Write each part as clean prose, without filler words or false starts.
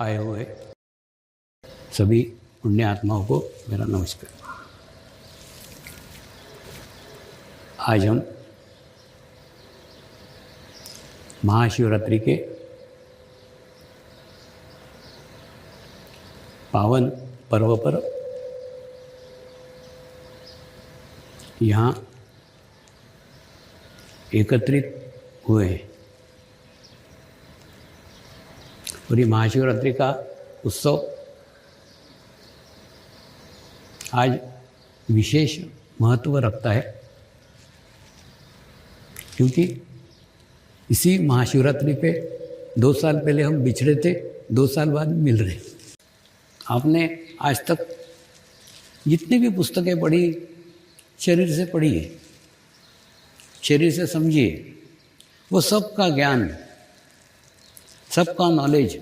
आए हुए सभी पुण्य आत्माओं को मेरा नमस्कार। आज हम महाशिवरात्रि के पावन पर्व पर यहाँ एकत्रित हुए हैं और ये महाशिवरात्रि का उत्सव आज विशेष महत्व रखता है, क्योंकि इसी महाशिवरात्रि पे 2 साल पहले हम बिछड़े थे, 2 साल बाद मिल रहे। आपने आज तक जितनी भी पुस्तकें पढ़ी, शरीर से पढ़िए, शरीर से समझिए, वो सबका ज्ञान, सबका नॉलेज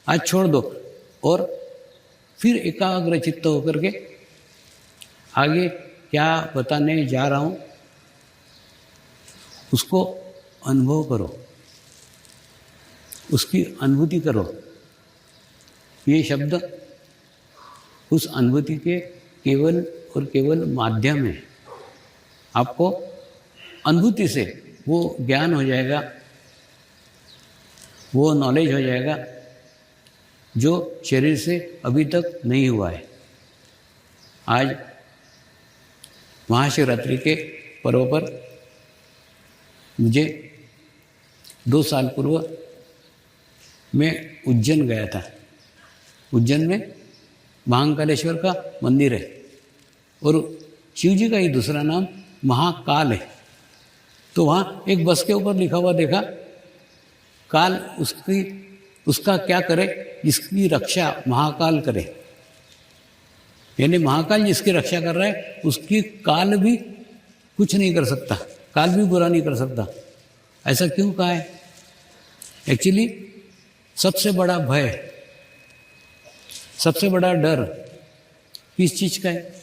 आज छोड़ दो और फिर एकाग्र चित्त होकर के आगे क्या बताने जा रहा हूँ उसको अनुभव करो, उसकी अनुभूति करो। ये शब्द उस अनुभूति के केवल और केवल माध्यम है। आपको अनुभूति से वो ज्ञान हो जाएगा, वो नॉलेज हो जाएगा जो शरीर से अभी तक नहीं हुआ है। आज महाशिवरात्रि के पर्व पर मुझे 2 साल पूर्व मैं उज्जैन गया था। उज्जैन में महाकालेश्वर का मंदिर है और शिव जी का ही दूसरा नाम महाकाल है। तो वहाँ एक बस के ऊपर लिखा हुआ देखा, काल उसका क्या करे जिसकी रक्षा महाकाल करे। यानी महाकाल जिसकी रक्षा कर रहा है उसकी काल भी कुछ नहीं कर सकता, काल भी बुरा नहीं कर सकता। ऐसा क्यों कहा है? एक्चुअली सबसे बड़ा भय, सबसे बड़ा डर किस चीज़ का है?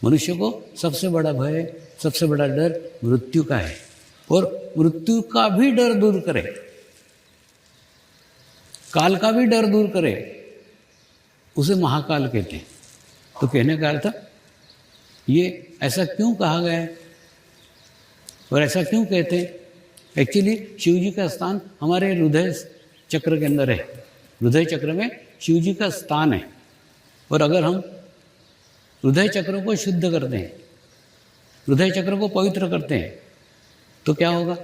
मनुष्य को सबसे बड़ा भय, सबसे बड़ा डर मृत्यु का है। और मृत्यु का भी डर दूर करे, काल का भी डर दूर करे, उसे महाकाल कहते हैं। तो कहने का अर्थ ये ऐसा क्यों कहा गया है और ऐसा क्यों कहते हैं? एक्चुअली शिव जी का स्थान हमारे हृदय चक्र के अंदर है। हृदय चक्र में शिव जी का स्थान है और अगर हम हृदय चक्र को शुद्ध करते हैं, हृदय चक्र को पवित्र करते हैं, तो क्या होगा?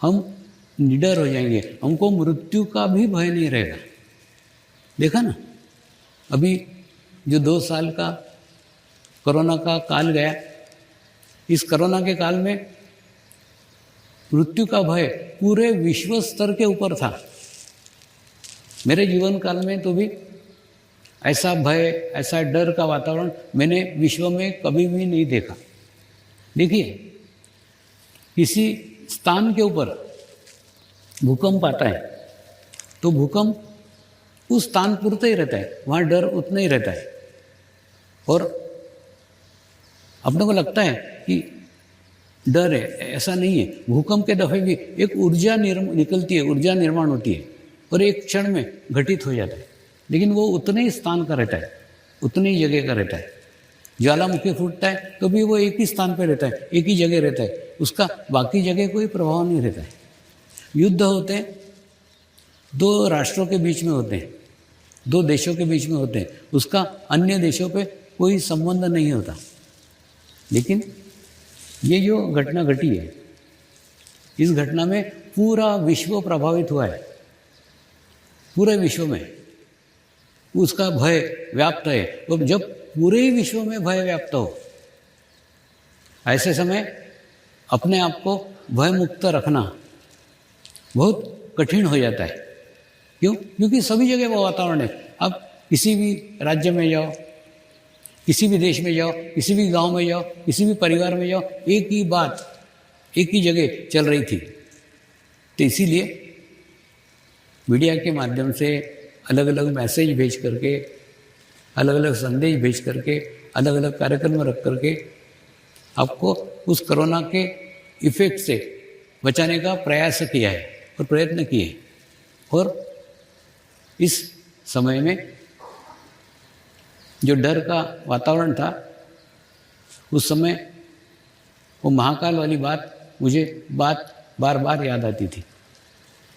हम निडर हो जाएंगे, हमको मृत्यु का भी भय नहीं रहेगा। देखा ना, अभी जो 2 साल का कोरोना का काल गया, इस कोरोना के काल में मृत्यु का भय पूरे विश्व स्तर के ऊपर था। मेरे जीवन काल में तो भी ऐसा भय, ऐसा डर का वातावरण मैंने विश्व में कभी भी नहीं देखा। देखिए, किसी स्थान के ऊपर भूकंप आता है तो भूकंप उस स्थान पुरता ही रहता है, वहाँ डर उतना ही रहता है। और अपने को लगता है कि डर है, ऐसा नहीं है। भूकंप के दफे भी एक ऊर्जा निकलती है, ऊर्जा निर्माण होती है और एक क्षण में घटित हो जाता है, लेकिन वो उतने ही स्थान का रहता है, उतनी ही जगह का रहता है। ज्वालामुखी फूटता है तो भी वो एक ही स्थान पर रहता है, एक ही जगह रहता है, उसका बाकी जगह कोई प्रभाव नहीं रहता है। युद्ध होते हैं 2 राष्ट्रों के बीच में होते हैं, 2 देशों के बीच में होते हैं, उसका अन्य देशों पे कोई संबंध नहीं होता। लेकिन ये जो घटना घटी है, इस घटना में पूरा विश्व प्रभावित हुआ है। पूरे विश्व में उसका भय व्याप्त है। तो जब पूरे विश्व में भय व्याप्त हो, ऐसे समय अपने आप को भय मुक्त रखना बहुत कठिन हो जाता है। क्यों? क्योंकि सभी जगह वो वातावरण है। अब किसी भी राज्य में जाओ, किसी भी देश में जाओ, किसी भी गांव में जाओ, किसी भी परिवार में जाओ, एक ही बात एक ही जगह चल रही थी। तो इसीलिए मीडिया के माध्यम से अलग अलग मैसेज भेज करके, अलग अलग संदेश भेज करके, अलग अलग कार्यक्रम रख करके आपको उस कोरोना के इफेक्ट से बचाने का प्रयास किया है और प्रयत्न किए। और इस समय में जो डर का वातावरण था, उस समय वो महाकाल वाली बात मुझे बार बार याद आती थी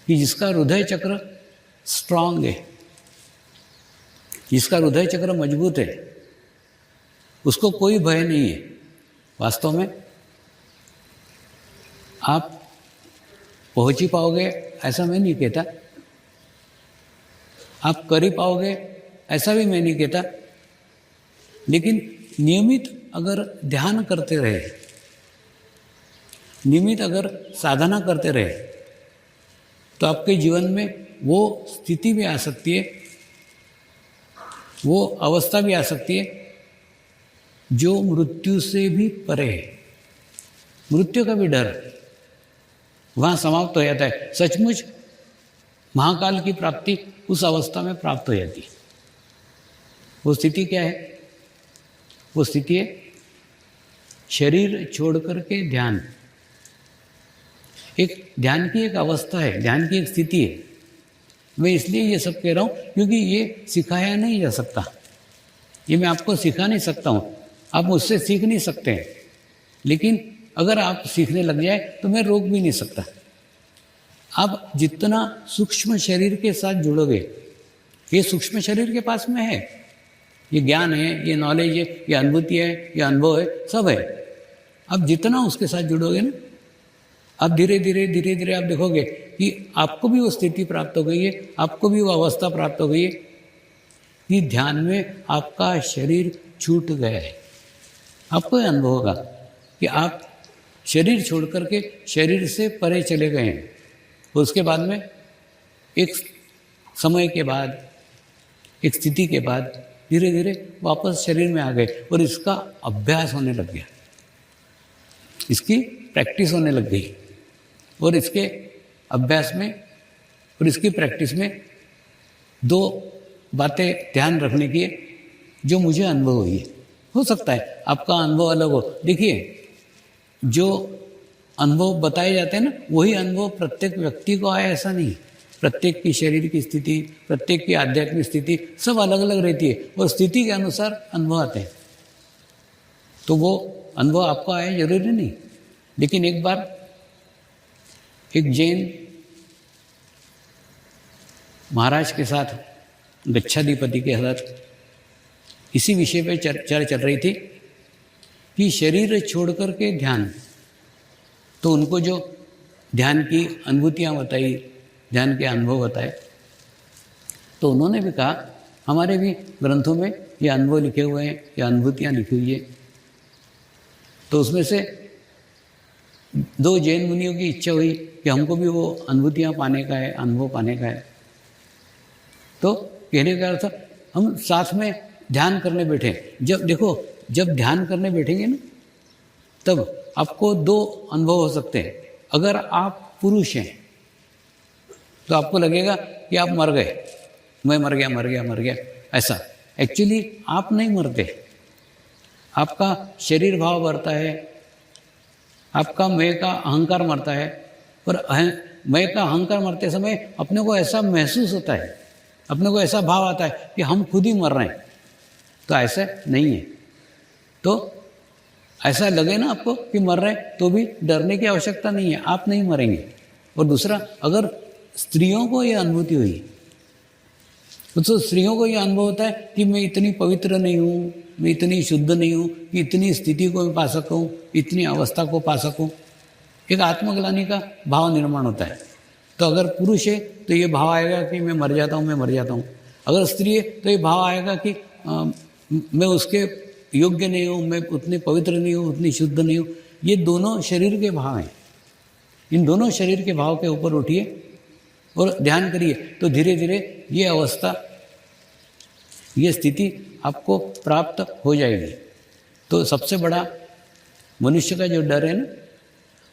कि जिसका हृदय चक्र स्ट्रांग है, जिसका हृदय चक्र मजबूत है, उसको कोई भय नहीं है। वास्तव में आप पहुंच ही पाओगे ऐसा मैं नहीं कहता, आप कर ही पाओगे ऐसा भी मैं नहीं कहता, लेकिन नियमित अगर ध्यान करते रहे, नियमित अगर साधना करते रहे, तो आपके जीवन में वो स्थिति भी आ सकती है, वो अवस्था भी आ सकती है जो मृत्यु से भी परे है। मृत्यु का भी डर वहाँ समाप्त हो जाता है। सचमुच महाकाल की प्राप्ति उस अवस्था में प्राप्त हो जाती है। वो स्थिति क्या है? वो स्थिति है शरीर छोड़ करके ध्यान। एक ध्यान की एक अवस्था है, ध्यान की एक स्थिति है। मैं इसलिए ये सब कह रहा हूँ क्योंकि ये सिखाया नहीं जा सकता, ये मैं आपको सिखा नहीं सकता हूँ, आप मुझसे सीख नहीं सकते हैं, लेकिन अगर आप सीखने लग जाए तो मैं रोक भी नहीं सकता। आप जितना सूक्ष्म शरीर के साथ जुड़ोगे, ये सूक्ष्म शरीर के पास में है, ये ज्ञान है, ये नॉलेज है, ये अनुभूति है, ये अनुभव है, सब है। आप जितना उसके साथ जुड़ोगे ना, आप धीरे धीरे आप देखोगे कि आपको भी वो स्थिति प्राप्त हो गई है, आपको भी वो अवस्था प्राप्त हो गई है कि ध्यान में आपका शरीर छूट गया है। आपको यह अनुभव होगा कि आप शरीर छोड़ करके शरीर से परे चले गए हैं। उसके बाद में एक समय के बाद, एक स्थिति के बाद धीरे धीरे वापस शरीर में आ गए और इसका अभ्यास होने लग गया, इसकी प्रैक्टिस होने लग गई। और इसके अभ्यास में और इसकी प्रैक्टिस में दो बातें ध्यान रखने की है जो मुझे अनुभव हुई है। हो सकता है आपका अनुभव अलग हो। देखिए, जो अनुभव बताए जाते हैं ना, वही अनुभव प्रत्येक व्यक्ति को आए ऐसा नहीं। प्रत्येक की शरीर की स्थिति, प्रत्येक की आध्यात्मिक स्थिति सब अलग अलग रहती है और स्थिति के अनुसार अनुभव आते हैं। तो वो अनुभव आपको आए जरूरी नहीं। लेकिन एक बार एक जैन महाराज के साथ, गच्छाधिपति के साथ इसी विषय पे चर्चा चल रही थी कि शरीर छोड़ कर के ध्यान। तो उनको जो ध्यान की अनुभूतियाँ बताई, ध्यान के अनुभव बताए, तो उन्होंने भी कहा हमारे भी ग्रंथों में ये अनुभव लिखे हुए हैं, ये अनुभूतियाँ लिखी हुई है। तो उसमें से दो जैन मुनियों की इच्छा हुई कि हमको भी वो अनुभूतियाँ पाने का है, अनुभव पाने का है। तो कहने का अर्थ, हम साथ में ध्यान करने बैठे। जब देखो, जब ध्यान करने बैठेंगे ना, तब आपको दो अनुभव हो सकते हैं। अगर आप पुरुष हैं तो आपको लगेगा कि आप मर गए, मैं मर गया ऐसा। एक्चुअली आप नहीं मरते, आपका शरीर भाव बढ़ता है, आपका मैं का अहंकार मरता है। और मैं का अहंकार मरते समय अपने को ऐसा महसूस होता है, अपने को ऐसा भाव आता है कि हम खुद ही मर रहे हैं। तो ऐसा नहीं है। तो ऐसा लगे ना आपको कि मर रहे हैं, तो भी डरने की आवश्यकता नहीं है, आप नहीं मरेंगे। और दूसरा, अगर स्त्रियों को ये अनुभूति हुई तो स्त्रियों को ये अनुभव होता है कि मैं इतनी पवित्र नहीं हूँ, मैं इतनी शुद्ध नहीं हूँ कि इतनी स्थिति को मैं पा सकूँ, इतनी अवस्था को पा सकूँ। एक आत्मग्लानि का भाव निर्माण होता है। तो अगर पुरुष है तो ये भाव आएगा कि मैं मर जाता हूँ। अगर स्त्री है तो ये भाव आएगा कि मैं उसके योग्य नहीं हूँ, मैं उतनी पवित्र नहीं हूँ, उतनी शुद्ध नहीं हूँ। ये दोनों शरीर के भाव हैं। इन दोनों शरीर के भाव के ऊपर उठिए और ध्यान करिए, तो धीरे धीरे ये अवस्था, ये स्थिति आपको प्राप्त हो जाएगी। तो सबसे बड़ा मनुष्य का जो डर है ना,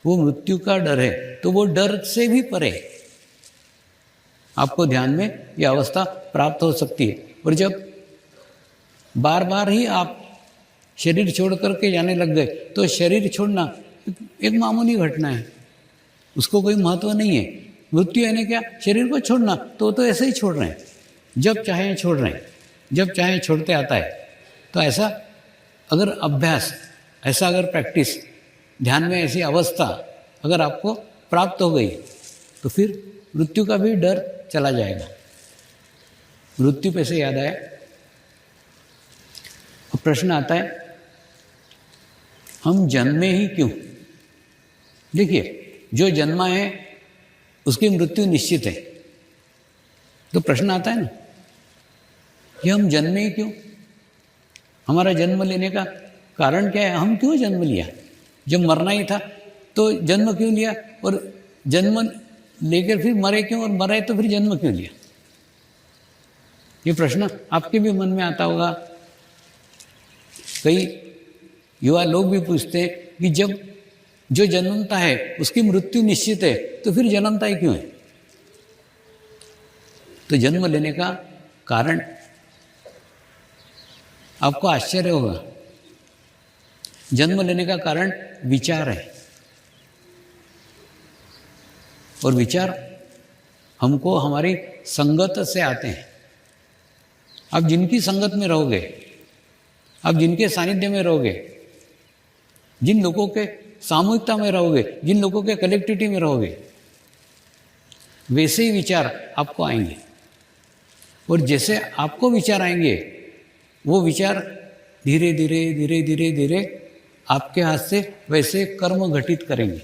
वो मृत्यु का डर है। तो वो डर से भी परे आपको ध्यान में ये अवस्था प्राप्त हो सकती है। और जब बार बार ही आप शरीर छोड़ करके जाने लग गए, तो शरीर छोड़ना एक मामूली घटना है, उसको कोई महत्व नहीं है। मृत्यु यानी क्या? शरीर को छोड़ना। तो ऐसे ही छोड़ रहे हैं, जब चाहें छोड़ रहे हैं, जब चाहें छोड़ते आता है। तो ऐसा अगर अभ्यास, ऐसा अगर प्रैक्टिस, ध्यान में ऐसी अवस्था अगर आपको प्राप्त हो गई तो फिर मृत्यु का भी डर चला जाएगा। मृत्यु पे से याद आया, अब प्रश्न आता है हम जन्मे ही क्यों? देखिए, जो जन्मा है उसकी मृत्यु निश्चित है। तो प्रश्न आता है ना कि हम जन्मे ही क्यों? हमारा जन्म लेने का कारण क्या है? हम क्यों जन्म लिया? जब मरना ही था तो जन्म क्यों लिया? और जन्म लेकर फिर मरे क्यों? और मरे तो फिर जन्म क्यों लिया? ये प्रश्न आपके भी मन में आता होगा। कई युवा लोग भी पूछते हैं कि जब जो जन्मता है उसकी मृत्यु निश्चित है तो फिर जन्मता ही क्यों है? तो जन्म लेने का कारण आपको आश्चर्य होगा। जन्म लेने का कारण विचार है, और विचार हमको हमारी संगत से आते हैं। आप जिनकी संगत में रहोगे, आप जिनके सानिध्य में रहोगे, जिन लोगों के सामूहिकता में रहोगे, जिन लोगों के कलेक्टिविटी में रहोगे, वैसे ही विचार आपको आएंगे। और जैसे आपको विचार आएंगे, वो विचार धीरे धीरे धीरे धीरे धीरे आपके हाथ से वैसे कर्म घटित करेंगे।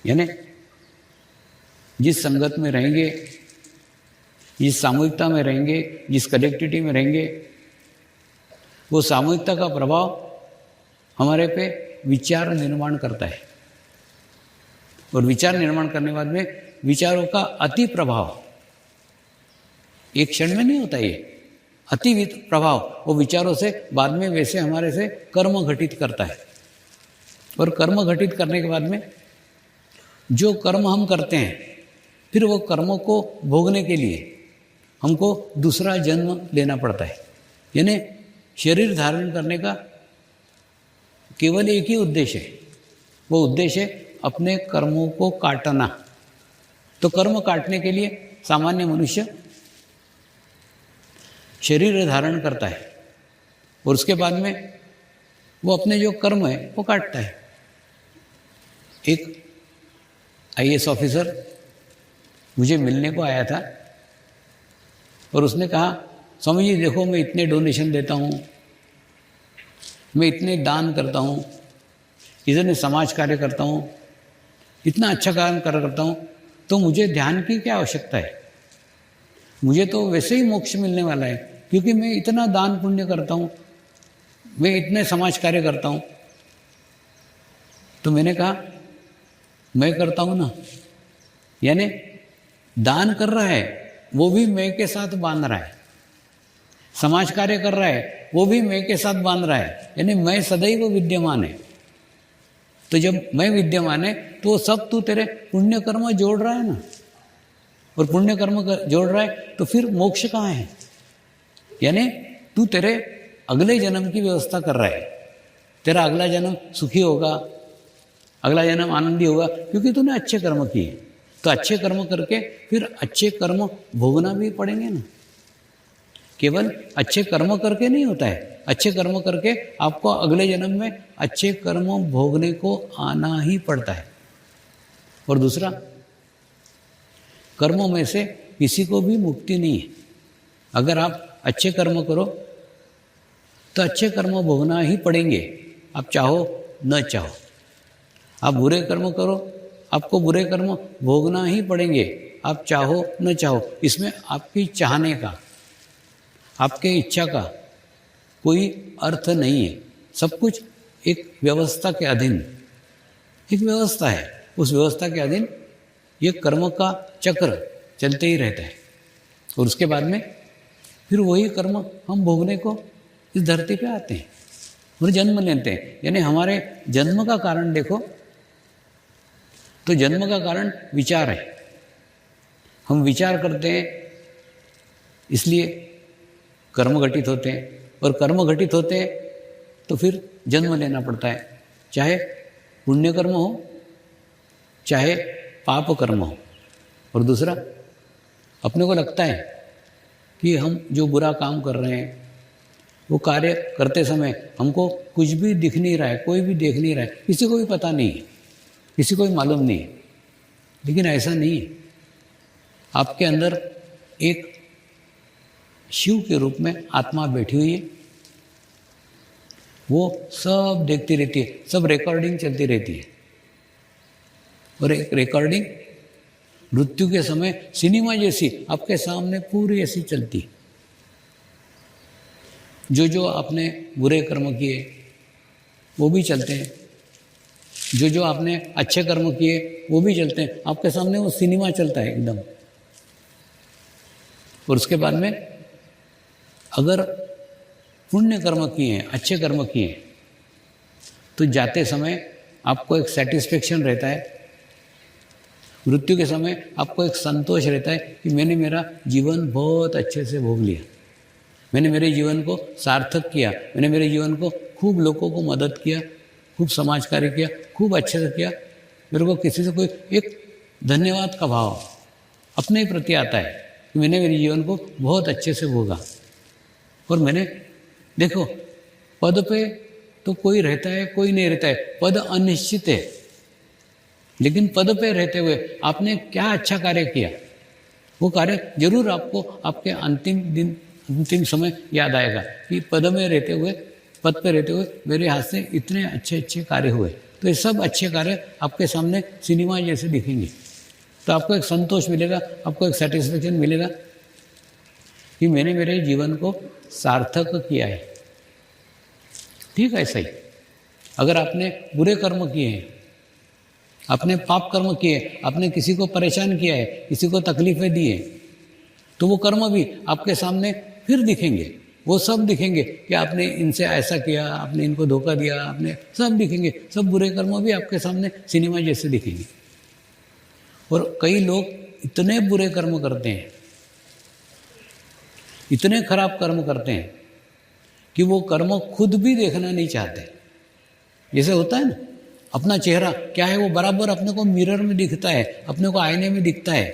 यानी जिस संगत में रहेंगे, जिस सामूहिकता में रहेंगे, जिस कलेक्टिविटी में रहेंगे, वो सामूहिकता का प्रभाव हमारे पे विचार निर्माण करता है। और विचार निर्माण करने के बाद में विचारों का अति प्रभाव एक क्षण में नहीं होता। ये अति प्रभाव वो विचारों से बाद में वैसे हमारे से कर्म घटित करता है। और कर्म घटित करने के बाद में जो कर्म हम करते हैं, फिर वो कर्मों को भोगने के लिए हमको दूसरा जन्म लेना पड़ता है। यानी शरीर धारण करने का केवल एक ही उद्देश्य है, वो उद्देश्य है अपने कर्मों को काटना। तो कर्म काटने के लिए सामान्य मनुष्य शरीर धारण करता है, और उसके बाद में वो अपने जो कर्म है वो काटता है। एक IAS ऑफिसर मुझे मिलने को आया था, और उसने कहा, स्वामी जी देखो, मैं इतने डोनेशन देता हूँ, मैं इतने दान करता हूँ, इतने समाज कार्य करता हूँ, इतना अच्छा काम करता हूँ, तो मुझे ध्यान की क्या आवश्यकता है? मुझे तो वैसे ही मोक्ष मिलने वाला है, क्योंकि मैं इतना दान पुण्य करता हूँ, मैं इतने समाज कार्य करता हूँ। तो मैंने कहा, मैं करता हूँ ना, यानी दान कर रहा है वो भी मैं के साथ बांध रहा है, समाज कार्य कर रहा है वो भी मैं के साथ बांध रहा है, यानी मैं सदैव विद्यमान है। तो जब मैं विद्यमान है तो सब तू तेरे पुण्य कर्म जोड़ रहा है ना, और पुण्य कर्म जोड़ रहा है तो फिर मोक्ष कहाँ है? यानी तू तेरे अगले जन्म की व्यवस्था कर रहा है। तेरा अगला जन्म सुखी होगा, अगला जन्म आनंदी होगा, क्योंकि तूने अच्छे कर्म किए। तो अच्छे कर्म करके फिर अच्छे कर्म भोगना भी पड़ेंगे ना। केवल अच्छे कर्म करके नहीं होता है, अच्छे कर्म करके आपको अगले जन्म में अच्छे कर्म भोगने को आना ही पड़ता है। और दूसरा, कर्मों में से किसी को भी मुक्ति नहीं है। अगर आप अच्छे कर्म करो तो अच्छे कर्म भोगना ही पड़ेंगे, आप चाहो न चाहो। आप बुरे कर्म करो, आपको बुरे कर्म भोगना ही पड़ेंगे, आप चाहो न चाहो। इसमें आपकी चाहने का, आपके इच्छा का कोई अर्थ नहीं है। सब कुछ एक व्यवस्था के अधीन, एक व्यवस्था है, उस व्यवस्था के अधीन ये कर्म का चक्र चलते ही रहता है। और उसके बाद में फिर वही कर्म हम भोगने को इस धरती पे आते हैं और जन्म लेते हैं। यानी हमारे जन्म का कारण देखो, तो जन्म का कारण विचार है। हम विचार करते हैं, इसलिए कर्म घटित होते हैं, और कर्म घटित होते हैं तो फिर जन्म लेना पड़ता है, चाहे पुण्य कर्म हो चाहे पाप कर्म हो। और दूसरा, अपने को लगता है कि हम जो बुरा काम कर रहे हैं वो कार्य करते समय हमको कुछ भी दिख नहीं रहा है, कोई भी देख नहीं रहा है, किसी को भी पता नहीं है, किसी को भी मालूम नहीं है। लेकिन ऐसा नहीं है। आपके अंदर एक शिव के रूप में आत्मा बैठी हुई है, वो सब देखती रहती है, सब रिकॉर्डिंग चलती रहती है। और एक रिकॉर्डिंग मृत्यु के समय सिनेमा जैसी आपके सामने पूरी ऐसी चलती। जो जो आपने बुरे कर्म किए वो भी चलते हैं, जो जो आपने अच्छे कर्म किए वो भी चलते हैं। आपके सामने वो सिनेमा चलता है एकदम। और उसके बाद में अगर पुण्य कर्म किए हैं, अच्छे कर्म किए हैं, तो जाते समय आपको एक सेटिस्फेक्शन रहता है। मृत्यु के समय आपको एक संतोष रहता है कि मैंने मेरा जीवन बहुत अच्छे से भोग लिया, मैंने मेरे जीवन को सार्थक किया, मैंने मेरे जीवन को खूब लोगों को मदद किया, खूब समाज कार्य किया, खूब अच्छे से किया। मेरे को किसी से कोई एक धन्यवाद का भाव अपने ही प्रति आता है कि मैंने मेरे जीवन को बहुत अच्छे से भोगा। और मैंने देखो, पद पे तो कोई रहता है, कोई नहीं रहता है, पद अनिश्चित है। लेकिन पद पे रहते हुए आपने क्या अच्छा कार्य किया, वो कार्य जरूर आपको आपके अंतिम दिन, अंतिम समय याद आएगा कि पद में रहते हुए, पद पे रहते हुए मेरे हाथ से इतने अच्छे अच्छे कार्य हुए। तो ये सब अच्छे कार्य आपके सामने सिनेमा जैसे दिखेंगे। तो आपको एक संतोष मिलेगा, आपको एक सेटिस्फेक्शन मिलेगा कि मैंने मेरे जीवन को सार्थक किया है। ठीक है, ऐसा ही अगर आपने बुरे कर्म किए हैं, आपने पाप कर्म किए, आपने किसी को परेशान किया है, किसी को तकलीफें दी है, तो वो कर्म भी आपके सामने फिर दिखेंगे। वो सब दिखेंगे कि आपने इनसे ऐसा किया, आपने इनको धोखा दिया, आपने सब दिखेंगे। सब बुरे कर्म भी आपके सामने सिनेमा जैसे दिखेंगे। और कई लोग इतने बुरे कर्म करते हैं, इतने खराब कर्म करते हैं कि वो कर्म खुद भी देखना नहीं चाहते। जैसे होता है ना, अपना चेहरा क्या है वो बराबर अपने को मिरर में दिखता है, अपने को आईने में दिखता है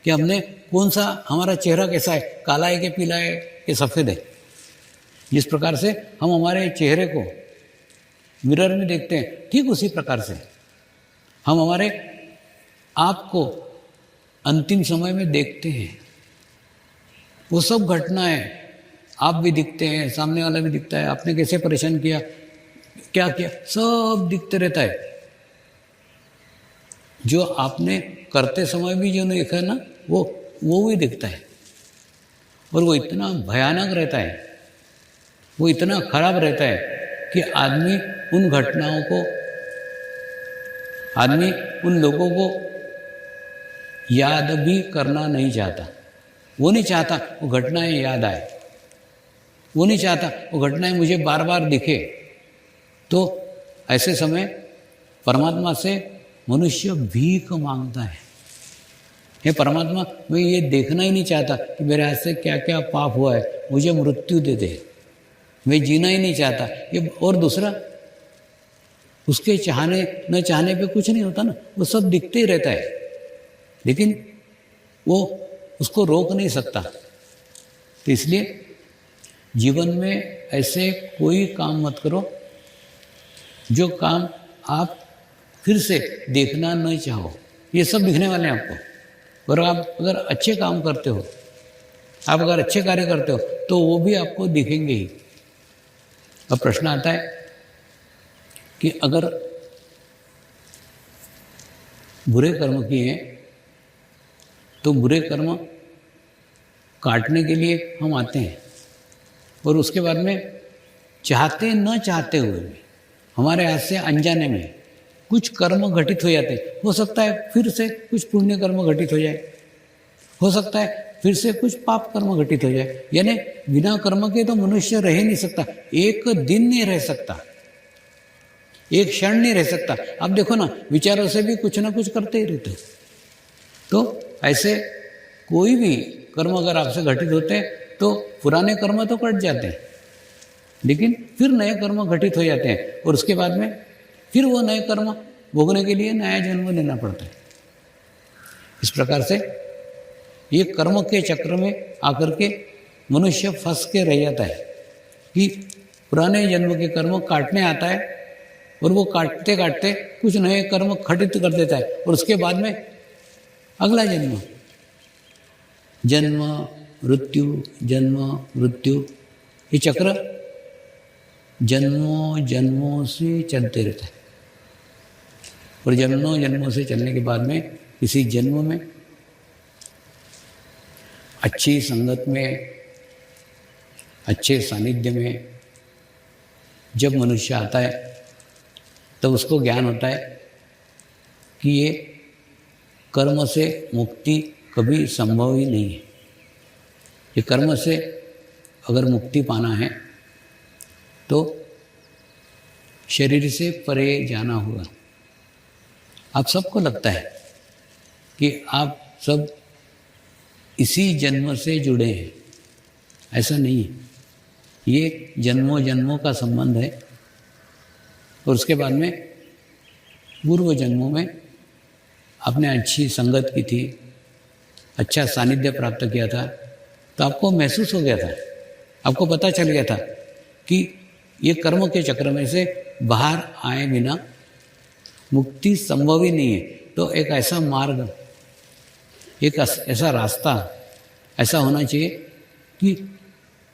कि हमने कौन सा, हमारा चेहरा कैसा है, काला है कि पीला है कि सफ़ेद है। जिस प्रकार से हम हमारे चेहरे को मिरर में देखते हैं, ठीक उसी प्रकार से हम हमारे आप को अंतिम समय में देखते हैं। वो सब घटनाएं आप भी दिखते हैं, सामने वाला भी दिखता है, आपने कैसे परेशान किया, क्या किया, सब दिखते रहता है। जो आपने करते समय भी जो नहीं देखा ना, वो भी दिखता है। और वो इतना भयानक रहता है, वो इतना खराब रहता है कि आदमी उन घटनाओं को, आदमी उन लोगों को याद भी करना नहीं चाहता। वो नहीं चाहता वो घटनाएं याद आए, वो नहीं चाहता वो घटनाएं मुझे बार बार दिखे। तो ऐसे समय परमात्मा से मनुष्य भीख मांगता है, हे परमात्मा, मैं ये देखना ही नहीं चाहता कि मेरे हाथ से क्या क्या पाप हुआ है, मुझे मृत्यु दे दे, मैं जीना ही नहीं चाहता ये। और दूसरा, उसके चाहने न चाहने पे कुछ नहीं होता ना, वो सब दिखते ही रहता है, लेकिन वो उसको रोक नहीं सकता। तो इसलिए जीवन में ऐसे कोई काम मत करो जो काम आप फिर से देखना न चाहो। ये सब दिखने वाले हैं आपको। और आप अगर अच्छे काम करते हो, आप अगर अच्छे कार्य करते हो, तो वो भी आपको दिखेंगे ही। अब प्रश्न आता है कि अगर बुरे कर्म किए हैं तो बुरे कर्म काटने के लिए हम आते हैं, और उसके बाद में चाहते न चाहते हुए भी हमारे हाथ से अनजाने में कुछ कर्म घटित हो जाते हैं। हो सकता है फिर से कुछ पुण्य कर्म घटित हो जाए, हो सकता है फिर से कुछ पाप कर्म घटित हो जाए। यानी बिना कर्म के तो मनुष्य रह नहीं सकता, एक दिन नहीं रह सकता, एक क्षण नहीं रह सकता। आप देखो ना, विचारों से भी कुछ ना कुछ करते ही रहते। तो ऐसे कोई भी कर्म अगर आपसे घटित होते हैं तो पुराने कर्म तो कट जाते हैं, लेकिन फिर नए कर्म घटित हो जाते हैं, और उसके बाद में फिर वो नए कर्म भोगने के लिए नया जन्म लेना पड़ता है। इस प्रकार से ये कर्म के चक्र में आकर के मनुष्य फंस के रह जाता है कि पुराने जन्म के कर्म काटने आता है और वो काटते काटते कुछ नए कर्म खंडित कर देता है और उसके बाद में अगला जन्म, जन्म मृत्यु, जन्म मृत्यु, ये चक्र जन्मों जन्मों से चलते रहता है। और जन्मों जन्मों से चलने के बाद में किसी जन्म में अच्छी संगत में, अच्छे सानिध्य में जब मनुष्य आता है तब उसको ज्ञान होता है कि ये कर्म से मुक्ति कभी संभव ही नहीं है। ये कर्म से अगर मुक्ति पाना है तो शरीर से परे जाना होगा। आप सबको लगता है कि आप सब इसी जन्म से जुड़े हैं, ऐसा नहीं है। ये जन्मों जन्मों का संबंध है और उसके बाद में पूर्व जन्मों में आपने अच्छी संगत की थी, अच्छा सानिध्य प्राप्त किया था, तो आपको महसूस हो गया था, आपको पता चल गया था कि ये कर्म के चक्र में से बाहर आए बिना मुक्ति संभव ही नहीं है। तो एक ऐसा मार्ग, एक ऐसा रास्ता ऐसा होना चाहिए कि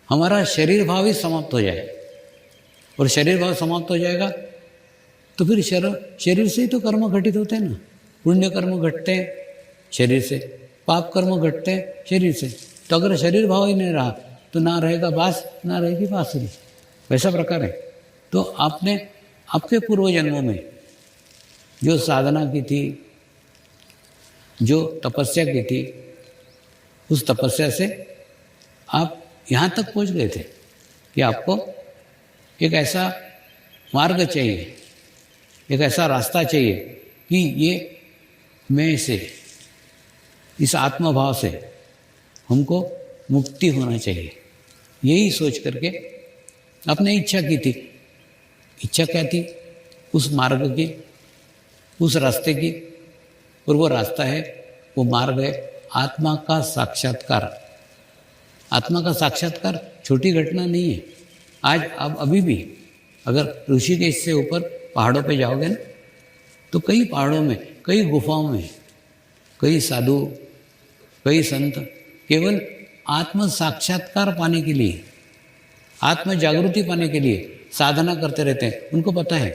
हमारा शरीर भाव ही समाप्त हो जाए। और शरीर भाव समाप्त हो जाएगा तो फिर शरीर से ही तो कर्म घटित होते हैं ना। पुण्य कर्म घटते हैं शरीर से, पाप कर्म घटते हैं शरीर से। तो अगर शरीर भाव ही नहीं रहा तो ना रहेगा बांस, ना रहेगी बांसुरी, वैसा प्रकार है। तो आपने आपके पूर्व जन्मों में जो साधना की थी, जो तपस्या की थी, उस तपस्या से आप यहाँ तक पहुँच गए थे कि आपको एक ऐसा मार्ग चाहिए, एक ऐसा रास्ता चाहिए कि ये मैं से, इस आत्मभाव से हमको मुक्ति होना चाहिए। यही सोच करके आपने इच्छा की थी। इच्छा क्या थी? उस मार्ग की, उस रास्ते की। और वो रास्ता है, वो मार्ग है आत्मा का साक्षात्कार। आत्मा का साक्षात्कार छोटी घटना नहीं है। आज आप अभी भी अगर ऋषिकेश से ऊपर पहाड़ों पे जाओगे ना, तो कई पहाड़ों में, कई गुफाओं में कई साधु, कई संत केवल आत्म साक्षात्कार पाने के लिए, आत्म जागृति पाने के लिए साधना करते रहते हैं। उनको पता है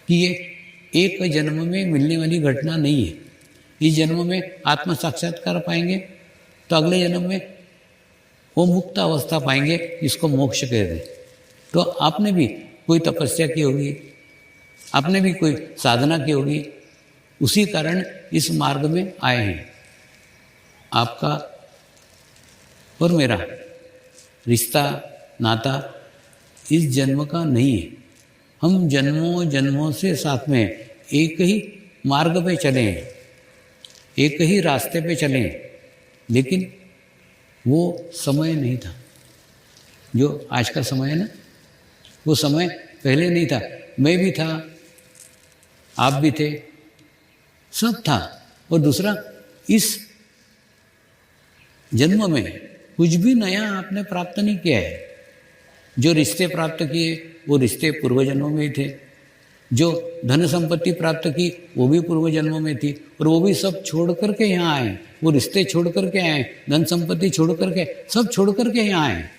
कि ये एक जन्म में मिलने वाली घटना नहीं है। इस जन्म में आत्म साक्षात्कार पाएंगे तो अगले जन्म में वो मुक्त अवस्था पाएंगे, जिसको मोक्ष कहते हैं। तो आपने भी कोई तपस्या की होगी, आपने भी कोई साधना की होगी, उसी कारण इस मार्ग में आए हैं। आपका और मेरा रिश्ता, नाता इस जन्म का नहीं है। हम जन्मों जन्मों से साथ में एक ही मार्ग पे चले हैं, एक ही रास्ते पे चले हैं, लेकिन वो समय नहीं था जो आज का समय है ना। वो समय पहले नहीं था। मैं भी था, आप भी थे, सब था। और दूसरा, इस जन्म में कुछ भी नया आपने प्राप्त नहीं किया है। जो रिश्ते प्राप्त किए वो रिश्ते पूर्व जन्मों में ही थे। जो धन संपत्ति प्राप्त की वो भी पूर्व जन्मों में थी, और वो भी सब छोड़ करके यहाँ आए। वो रिश्ते छोड़ करके आए, धन संपत्ति छोड़ करके, सब छोड़ करके यहाँ आए।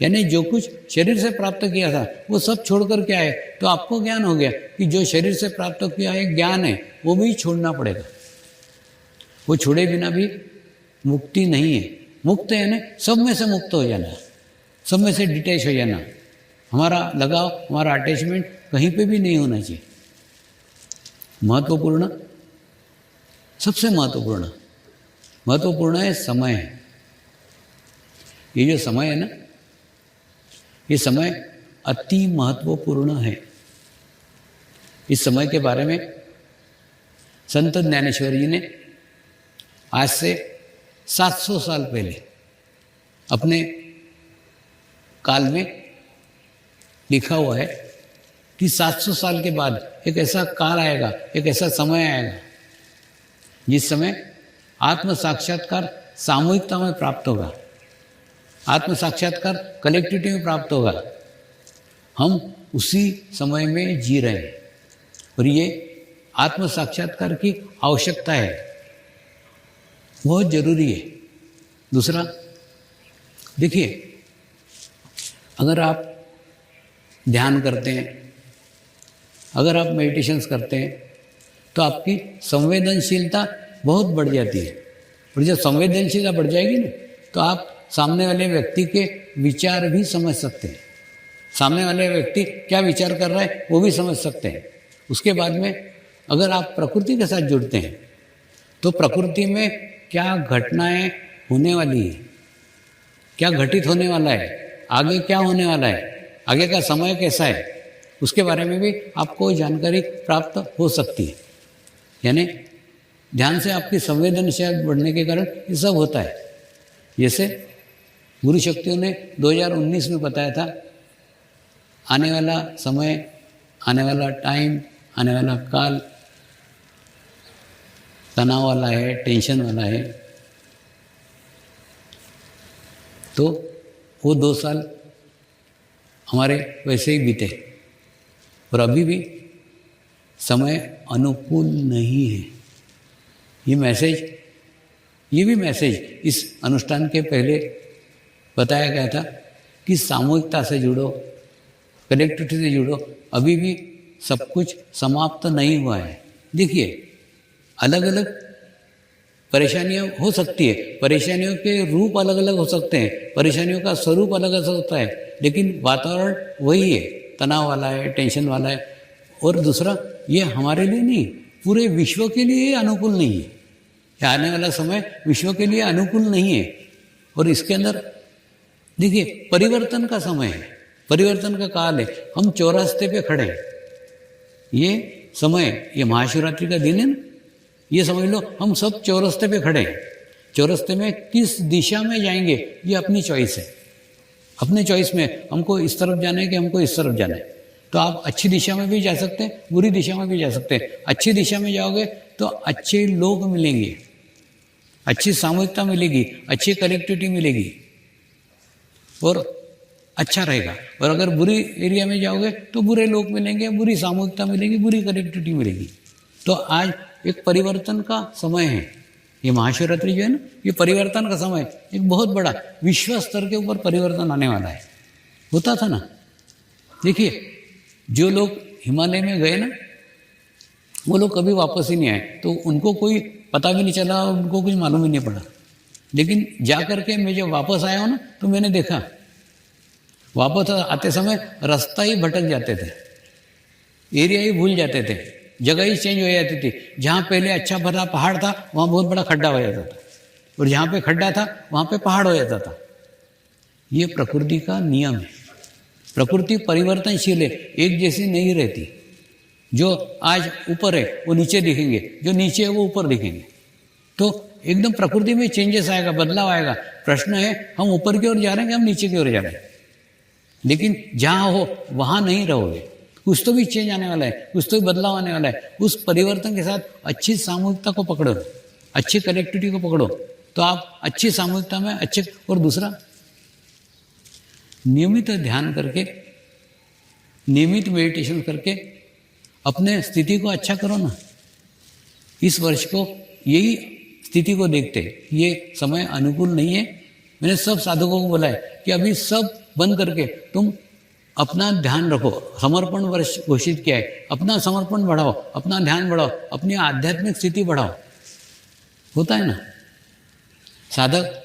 यानी जो कुछ शरीर से प्राप्त किया था वो सब छोड़ करके आए। तो आपको ज्ञान हो गया कि जो शरीर से प्राप्त किया है ज्ञान है, वो भी छोड़ना पड़ेगा। वो छोड़े बिना भी मुक्ति नहीं है। मुक्त है ना, सब में से मुक्त हो जाना, सब में से डिटैच हो जाना। हमारा लगाव, हमारा अटैचमेंट कहीं पे भी नहीं होना चाहिए। महत्वपूर्ण, सबसे महत्वपूर्ण है समय है। ये जो समय है ना, ये समय अति महत्वपूर्ण है। इस समय के बारे में संत ज्ञानेश्वर जी ने आज से 700 साल पहले अपने काल में लिखा हुआ है कि 700 साल के बाद एक ऐसा काल आएगा, एक ऐसा समय आएगा जिस समय आत्म साक्षात्कार सामूहिकता में प्राप्त होगा। आत्म साक्षात्कार कलेक्टिविटी में प्राप्त होगा। हम उसी समय में जी रहे हैं और ये आत्म साक्षात्कार की आवश्यकता है, बहुत जरूरी है। दूसरा देखिए, अगर आप ध्यान करते हैं, अगर आप मेडिटेशंस करते हैं तो आपकी संवेदनशीलता बहुत बढ़ जाती है। और जब संवेदनशीलता बढ़ जाएगी ना तो आप सामने वाले व्यक्ति के विचार भी समझ सकते हैं। सामने वाले व्यक्ति क्या विचार कर रहा है वो भी समझ सकते हैं। उसके बाद में अगर आप प्रकृति के साथ जुड़ते हैं तो प्रकृति में क्या घटनाएं होने वाली है, क्या घटित होने वाला है, आगे क्या होने वाला है, आगे का समय कैसा है, उसके बारे में भी आपको जानकारी प्राप्त हो सकती है। यानी ध्यान से आपकी संवेदनशीलता बढ़ने के कारण ये सब होता है। जैसे गुरु शक्तियों ने 2019 में बताया था, आने वाला समय, आने वाला टाइम, आने वाला काल तनाव वाला है, टेंशन वाला है। तो वो 2 साल हमारे वैसे ही बीते और अभी भी समय अनुकूल नहीं है। ये भी मैसेज इस अनुष्ठान के पहले बताया गया था कि सामूहिकता से जुड़ो, कलेक्टिविटी से जुड़ो। अभी भी सब कुछ समाप्त नहीं हुआ है। देखिए, अलग अलग परेशानियां हो सकती है, परेशानियों के रूप अलग अलग हो सकते हैं, परेशानियों का स्वरूप अलग अलग होता है, लेकिन वातावरण वही है, तनाव वाला है, टेंशन वाला है। और दूसरा, ये हमारे लिए नहीं, पूरे विश्व के लिए अनुकूल नहीं है। आने वाला समय विश्व के लिए अनुकूल नहीं है। और इसके अंदर देखिए, परिवर्तन का समय है, परिवर्तन का काल है। हम चौरास्ते पे खड़े हैं। ये समय, ये महाशिवरात्रि का दिन है ना, ये समझ लो हम सब चौरास्ते पे खड़े हैं। चौरास्ते में किस दिशा में जाएंगे ये अपनी चॉइस है। अपने चॉइस में हमको इस तरफ जाना है कि हमको इस तरफ जाना है। तो आप अच्छी दिशा में भी जा सकते हैं, बुरी दिशा में भी जा सकते हैं। अच्छी दिशा में जाओगे तो अच्छे लोग मिलेंगे, अच्छी सामूहिकता मिलेगी, अच्छी कनेक्टिविटी मिलेगी और अच्छा रहेगा। और अगर बुरी एरिया में जाओगे तो बुरे लोग मिलेंगे, बुरी सामूहिकता मिलेगी, बुरी कनेक्टिविटी मिलेगी। तो आज एक परिवर्तन का समय है। ये महाशिवरात्रि जो है ना, ये परिवर्तन का समय, एक बहुत बड़ा विश्व स्तर के ऊपर परिवर्तन आने वाला है। होता था ना, देखिए, जो लोग हिमालय में गए ना, वो लोग कभी वापस ही नहीं आए। तो उनको कोई पता भी नहीं चला, उनको कुछ मालूम ही नहीं पड़ा। लेकिन जा करके मैं जब वापस आया हूँ ना, तो मैंने देखा वापस आते समय रास्ता ही भटक जाते थे, एरिया ही भूल जाते थे, जगह ही चेंज हो जाती थी। जहाँ पहले अच्छा भरा पहाड़ था वहाँ बहुत बड़ा खड्डा हो जाता था, और जहाँ पे खड्डा था वहाँ पे पहाड़ हो जाता था। ये प्रकृति का नियम है। प्रकृति परिवर्तनशील है, एक जैसी नहीं रहती। जो आज ऊपर है वो नीचे दिखेंगे, जो नीचे है वो ऊपर दिखेंगे। तो एकदम प्रकृति में चेंजेस आएगा, बदलाव आएगा। प्रश्न है, हम ऊपर की ओर जा रहे हैं कि हम नीचे की ओर जा रहे हैं। लेकिन जहाँ हो वहाँ नहीं रहोगे, कुछ तो भी चेंज आने वाला है, कुछ तो भी बदलाव आने वाला है। उस परिवर्तन के साथ अच्छी सामूहिकता को पकड़ो, अच्छी कनेक्टिविटी को पकड़ो, तो आप अच्छी सामूहिकता में अच्छे। और दूसरा, नियमित ध्यान करके, नियमित मेडिटेशन करके अपने स्थिति को अच्छा करो ना। इस वर्ष को यही स्थिति को देखते, ये समय अनुकूल नहीं है। मैंने सब साधकों को बोला है कि अभी सब बंद करके तुम अपना ध्यान रखो। समर्पण वर्ष घोषित किया है, अपना समर्पण बढ़ाओ, अपना ध्यान बढ़ाओ, अपनी आध्यात्मिक स्थिति बढ़ाओ। होता है ना, साधक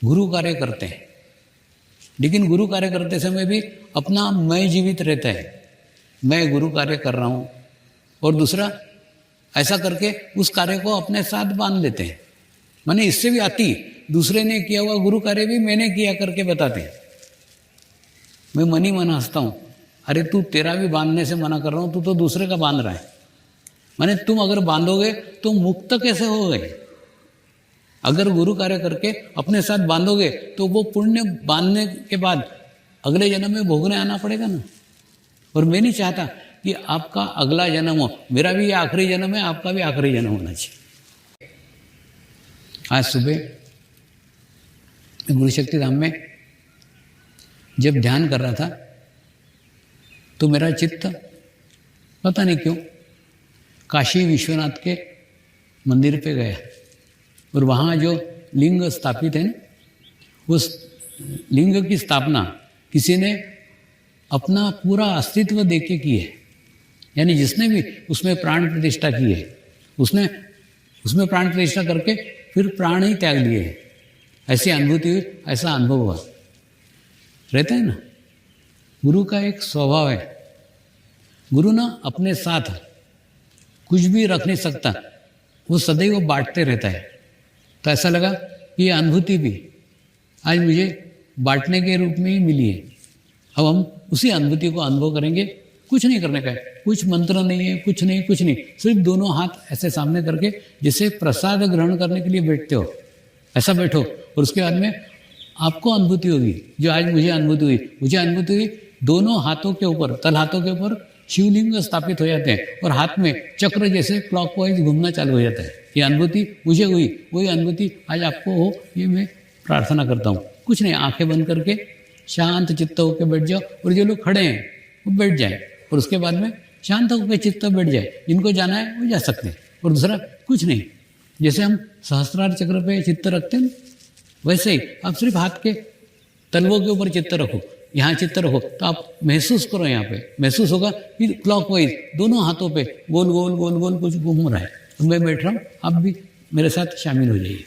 गुरु कार्य करते हैं, लेकिन गुरु कार्य करते समय भी अपना मैं जीवित रहता है, मैं गुरु कार्य कर रहा हूँ। और दूसरा, ऐसा करके उस कार्य को अपने साथ बांध लेते हैं। माने इससे भी आती, दूसरे ने किया हुआ गुरु कार्य भी मैंने किया करके बताते हैं। मैं मन ही मन हंसता हूँ, अरे तू तेरा भी बांधने से मना कर रहा हूँ, तू तो दूसरे का बांध रहा है। माने तुम अगर बांधोगे तो मुक्त कैसे हो गए? अगर गुरु कार्य करके अपने साथ बांधोगे तो वो पुण्य बांधने के बाद अगले जन्म में भोगने आना पड़ेगा ना। और मैं नहीं चाहता कि आपका अगला जन्म हो, मेरा भी ये आखिरी जन्म है, आपका भी आखिरी जन्म होना चाहिए। आज सुबह गुरु शक्ति धाम में जब ध्यान कर रहा था तो मेरा चित्त पता नहीं क्यों काशी विश्वनाथ के मंदिर पे गया और वहाँ जो लिंग स्थापित है ना, उस लिंग की स्थापना किसी ने अपना पूरा अस्तित्व दे के की है। यानी जिसने भी उसमें प्राण प्रतिष्ठा की है, उसने उसमें प्राण प्रतिष्ठा करके फिर प्राण ही त्याग दिए है। ऐसी अनुभूति हुई, ऐसा अनुभव हुआ। रहता है ना, गुरु का एक स्वभाव है, गुरु ना अपने साथ कुछ भी रख नहीं सकता, वो सदैव बांटते रहता है। तो ऐसा लगा कि ये अनुभूति भी आज मुझे बांटने के रूप में ही मिली है। अब हम उसी अनुभूति को अनुभव करेंगे। कुछ नहीं करने का है, कुछ मंत्र नहीं है, कुछ नहीं, सिर्फ दोनों हाथ ऐसे सामने करके जैसे प्रसाद ग्रहण करने के लिए बैठते हो, ऐसा बैठो। और उसके बाद में आपको अनुभूति होगी जो आज मुझे अनुभूति हुई। दोनों हाथों के ऊपर, तल हाथों के ऊपर शिवलिंग स्थापित हो जाते हैं और हाथ में चक्र जैसे क्लॉकवाइज घूमना चालू हो जाता है। ये अनुभूति मुझे हुई, वही अनुभूति आज आपको हो, ये मैं प्रार्थना करता हूँ। कुछ नहीं, आंखें बंद करके शांत चित्त होकर बैठ जाओ और जो लोग खड़े हैं वो बैठ जाए और उसके बाद में शांत होकर चित्त बैठ जाए। जिनको जाना है वो जा सकते हैं। और दूसरा कुछ नहीं, जैसे हम सहस्त्रार चक्र पे चित्त रखते हैं वैसे ही आप सिर्फ हाथ के तलवों के ऊपर चित्त रखो, यहाँ चित्त रखो, तो आप महसूस करो, यहाँ पे महसूस होगा कि क्लॉकवाइज दोनों हाथों पे गोल गोल गोल गोल कुछ घूम रहा है। तो मैं बैठ रहा हूँ, आप भी मेरे साथ शामिल हो जाइए।